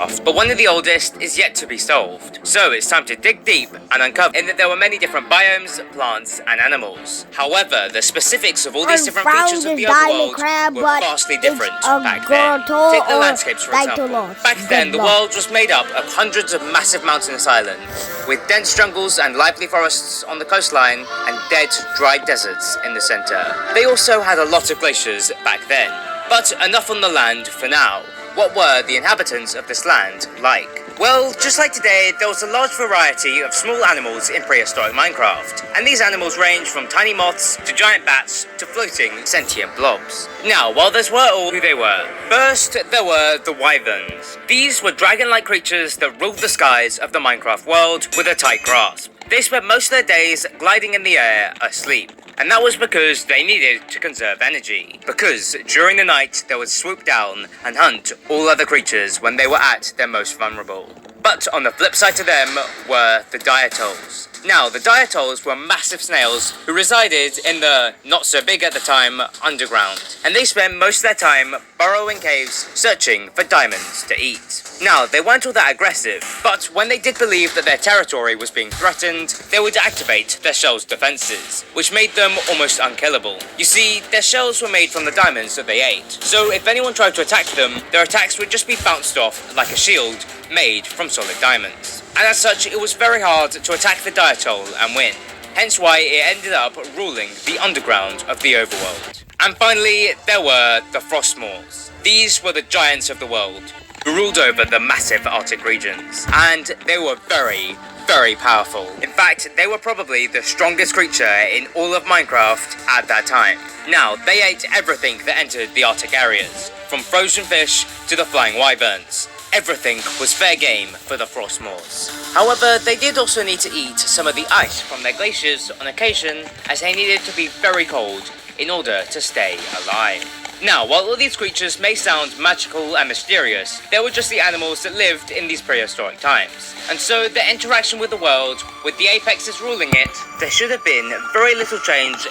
but one of the oldest is yet to be solved. So it's time to dig deep and uncover in that there were many different biomes, plants, and animals. However, the specifics of all these different features of the overworld were vastly different back then. Take the landscapes for example. Back then, the world was made up of hundreds of massive mountainous islands, with dense jungles and lively forests on the coastline, and dead, dry deserts in the center. They also had a lot of glaciers back then. But enough on the land for now. What were the inhabitants of this land like? Well, just like today, there was a large variety of small animals in prehistoric Minecraft, and these animals range from tiny moths to giant bats to floating sentient blobs. Now, while those were all who they were, first there were the wyverns. These were dragon-like creatures that ruled the skies of the Minecraft world with a tight grasp. They spent most of their days gliding in the air asleep. And that was because they needed to conserve energy. Because during the night, they would swoop down and hunt all other creatures when they were at their most vulnerable. But on the flip side to them were the diatols. Now, the diatols were massive snails who resided in the, not so big at the time, underground. And they spent most of their time burrowing caves, searching for diamonds to eat. Now, they weren't all that aggressive, but when they did believe that their territory was being threatened, they would activate their shell's defenses, which made them almost unkillable. You see, their shells were made from the diamonds that they ate, so if anyone tried to attack them, their attacks would just be bounced off like a shield made from solid diamonds. And as such, it was very hard to attack the diatol and win, hence why it ended up ruling the underground of the overworld. And finally, there were the frostmaws. These were the giants of the world, who ruled over the massive Arctic regions, and they were very, very powerful. In fact, they were probably the strongest creature in all of Minecraft at that time. Now, they ate everything that entered the Arctic areas, from frozen fish to the flying wyverns. Everything was fair game for the frostmaws. However, they did also need to eat some of the ice from their glaciers on occasion, as they needed to be very cold in order to stay alive. Now, while all these creatures may sound magical and mysterious, they were just the animals that lived in these prehistoric times. And so, their interaction with the world, with the apexes ruling it, there should have been very little change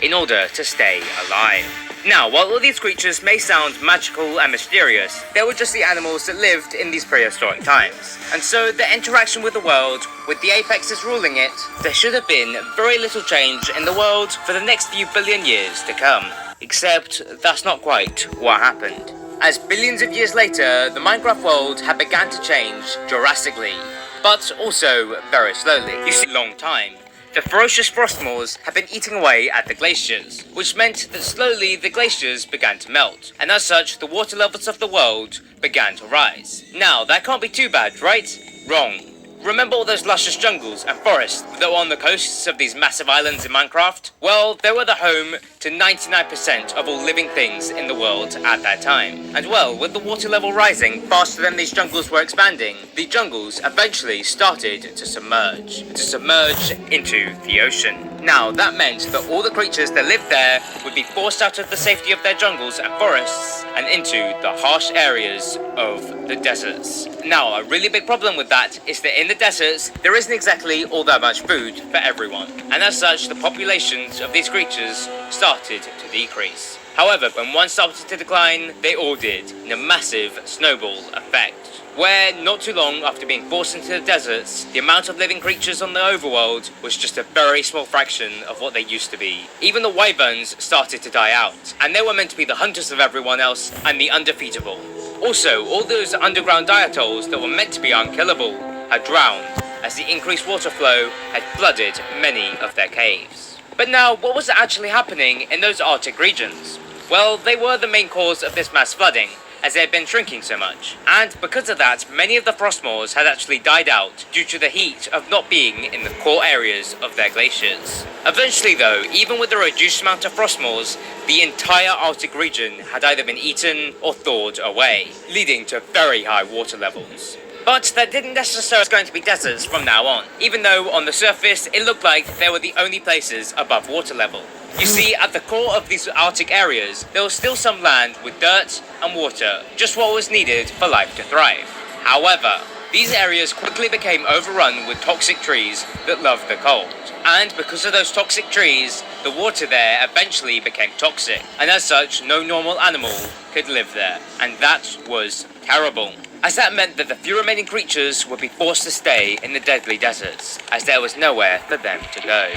in order to stay alive. Now, while all these creatures may sound magical and mysterious, they were just the animals that lived in these prehistoric times. And so, their interaction with the world, with the apexes ruling it, there should have been very little change in the world for the next few billion years to come. Except, that's not quite what happened. As billions of years later, the Minecraft world had begun to change drastically, but also very slowly. You see, long time. The ferocious frostmaws had been eating away at the glaciers, which meant that slowly the glaciers began to melt, and as such, the water levels of the world began to rise. Now, that can't be too bad, right? Wrong. Remember all those luscious jungles and forests that were on the coasts of these massive islands in Minecraft? Well, they were the home to 99% of all living things in the world at that time. And well, with the water level rising faster than these jungles were expanding, the jungles eventually started to submerge into the ocean. Now, that meant that all the creatures that lived there would be forced out of the safety of their jungles and forests and into the harsh areas of the deserts. Now, a really big problem with that is that in the deserts, there isn't exactly all that much food for everyone. And as such, the populations of these creatures started to decrease. However, when one started to decline, they all did, in a massive snowball effect, where not too long after being forced into the deserts, the amount of living creatures on the overworld was just a very small fraction of what they used to be. Even the wyverns started to die out, and they were meant to be the hunters of everyone else and the undefeatable. Also, all those underground diatols that were meant to be unkillable had drowned, as the increased water flow had flooded many of their caves. But now, what was actually happening in those Arctic regions? Well, they were the main cause of this mass flooding, as they had been shrinking so much. And because of that, many of the frostmaws had actually died out due to the heat of not being in the core areas of their glaciers. Eventually though, even with the reduced amount of frostmaws, the entire Arctic region had either been eaten or thawed away, leading to very high water levels. But that didn't necessarily going to be deserts from now on, even though on the surface it looked like they were the only places above water level. You see, at the core of these Arctic areas, there was still some land with dirt and water, just what was needed for life to thrive. However, these areas quickly became overrun with toxic trees that loved the cold. And because of those toxic trees, the water there eventually became toxic, and as such, no normal animal could live there. And that was terrible. as that meant that the few remaining creatures would be forced to stay in the deadly deserts, as there was nowhere for them to go.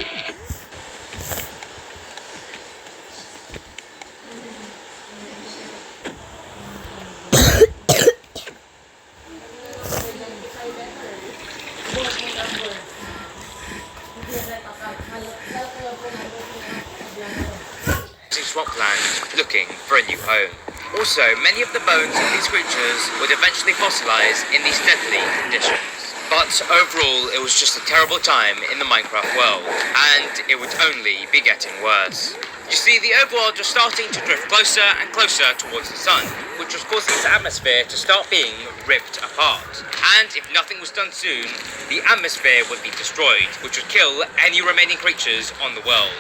Swampland looking for a new home. Also, many of the bones of these creatures would eventually fossilize in these deadly conditions. But overall, it was just a terrible time in the Minecraft world, and it would only be getting worse. You see, the overworld was starting to drift closer and closer towards the sun, which was causing its atmosphere to start being ripped apart. And if nothing was done soon, the atmosphere would be destroyed, which would kill any remaining creatures on the world.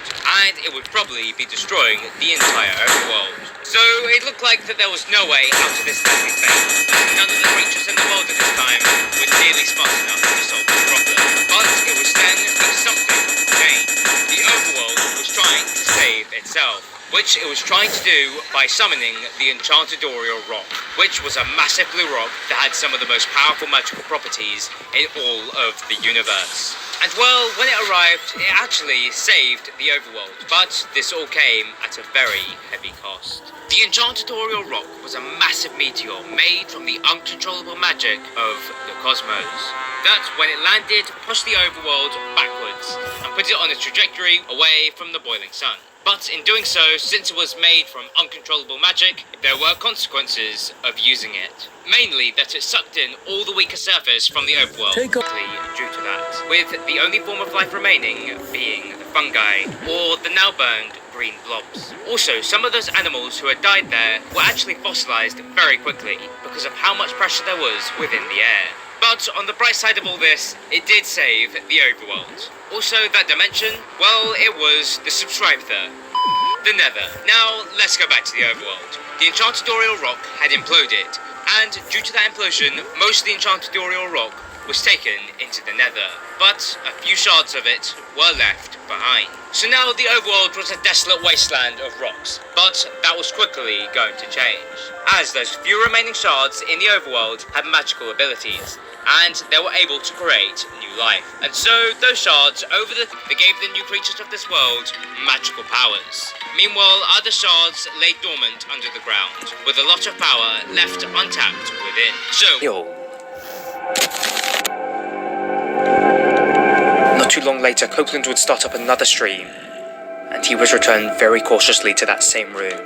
And it would probably be destroying the entire overworld. So it looked like that there was no way out of this deadly fate. None of the creatures in the world at this time were nearly smart enough to solve this problem. But it was then that something changed. The overworld was trying to save itself, which it was trying to do by summoning the Enchanted Rock, which was a massive blue rock that had some of the most powerful magical properties in all of the universe. And well, when it arrived, it actually saved the overworld, but this all came at a very heavy cost. The Enchanted Rock was a massive meteor made from the uncontrollable magic of the cosmos. That, when it landed, pushed the overworld backwards and put it on a trajectory away from the boiling sun. But in doing so, since it was made from uncontrollable magic, there were consequences of using it. Mainly that it sucked in all the weaker surface from the overworld, due to that, with the only form of life remaining being the fungi, or the now burned green blobs. Also, some of those animals who had died there were actually fossilized very quickly because of how much pressure there was within the air. But on the bright side of all this, it did save the overworld. Also, that dimension, well, it was the subscriber, the Nether. Now, let's go back to the overworld. The Enchanted Rock had imploded, and due to that implosion, most of the Enchanted Rock was taken into the Nether, but a few shards of it were left behind. So now the overworld was a desolate wasteland of rocks, but that was quickly going to change, as those few remaining shards in the overworld had magical abilities, and they were able to create new life. And so those shards they gave the new creatures of this world magical powers. Meanwhile, other shards lay dormant under the ground, with a lot of power left untapped within. So not too long later, Copeland would start up another stream, and he was returned very cautiously to that same room,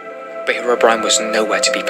but Herobrine was nowhere to be found.